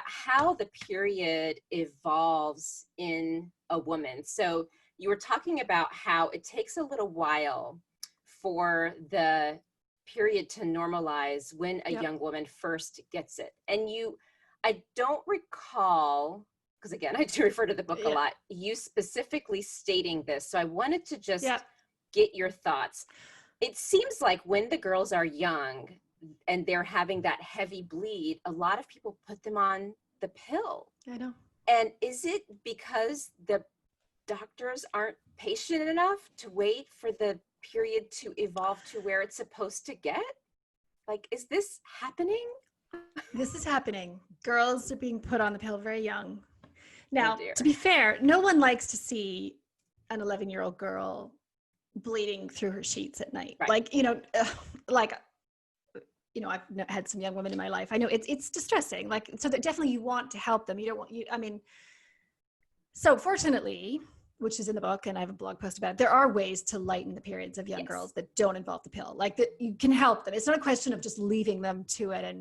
how the period evolves in a woman. So you were talking about how it takes a little while for the period to normalize when a young woman first gets it. And I don't recall, because again, I do refer to the book a lot, you specifically stating this. So I wanted to just get your thoughts. It seems like when the girls are young and they're having that heavy bleed, a lot of people put them on the pill. I know. And is it because the doctors aren't patient enough to wait for the period to evolve to where it's supposed to get? Like, is this happening? This is happening. Girls are being put on the pill very young. Now, to be fair, no one likes to see an 11-year-old girl bleeding through her sheets at night. Right. I've had some young women in my life. I know it's distressing. So that definitely you want to help them. So fortunately, which is in the book, and I have a blog post about it, there are ways to lighten the periods of young girls that don't involve the pill. Like that you can help them. It's not a question of just leaving them to it.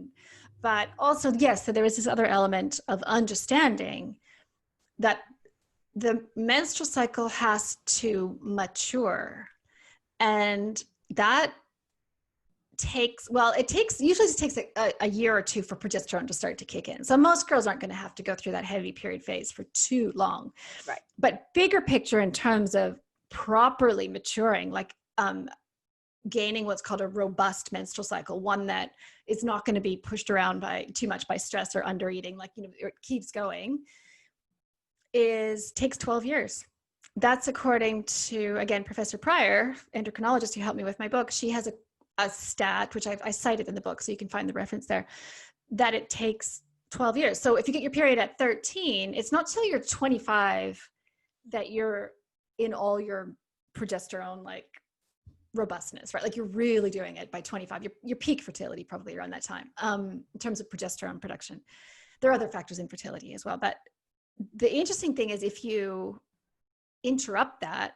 But also, yes, so there is this other element of understanding that the menstrual cycle has to mature. And that usually takes a year or two for progesterone to start to kick in. So most girls aren't going to have to go through that heavy period phase for too long. Right. But bigger picture in terms of properly maturing, gaining what's called a robust menstrual cycle, one that is not going to be pushed around too much by stress or under eating, it keeps going, takes 12 years. That's according to, again, Professor Pryor, endocrinologist who helped me with my book. She has a stat, which I cited in the book, so you can find the reference there, that it takes 12 years. So if you get your period at 13, it's not till you're 25 that you're in all your progesterone, robustness, right? You're really doing it by 25. Your peak fertility probably around that time, in terms of progesterone production. There are other factors in fertility as well. But the interesting thing is if you interrupt that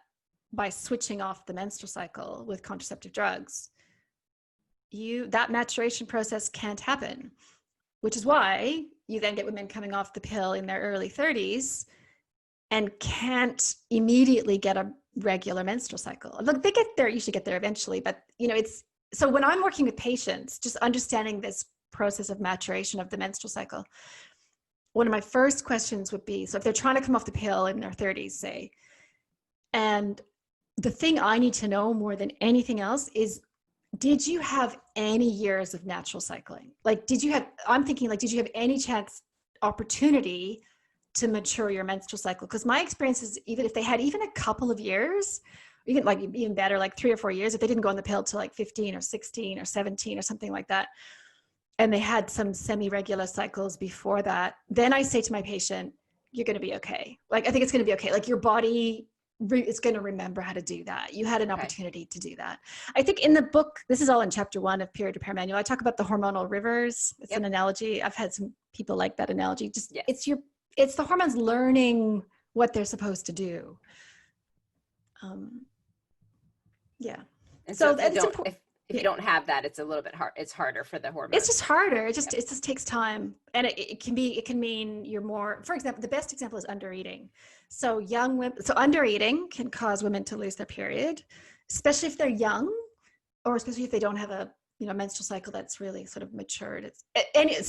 by switching off the menstrual cycle with contraceptive drugs, that maturation process can't happen, which is why you then get women coming off the pill in their early 30s and can't immediately get a regular menstrual cycle. Look, they usually get there eventually, but so when I'm working with patients, just understanding this process of maturation of the menstrual cycle, one of my first questions would be, so if they're trying to come off the pill in their 30s, say, and the thing I need to know more than anything else is, did you have any years of natural cycling? Did you have any opportunity to mature your menstrual cycle? Because my experience is, even if they had even a couple of years, even better, 3 or 4 years, if they didn't go on the pill till 15 or 16 or 17 or something like that, and they had some semi-regular cycles before that, then I say to my patient, you're going to be okay. I think it's going to be okay. Your body is going to remember how to do that. You had an opportunity to do that. I think in the book, this is all in chapter 1 of Period Repair Manual, I talk about the hormonal rivers. It's an analogy. I've had some people like that analogy. It's the hormones learning what they're supposed to do. And so if you don't have that, it's a little bit hard. It's harder for the hormones. It's just harder. It just takes time. And it can mean you're more, for example, the best example is under eating. So young women, under eating can cause women to lose their period, especially if they're young, or especially if they don't have a menstrual cycle that's really sort of matured. It's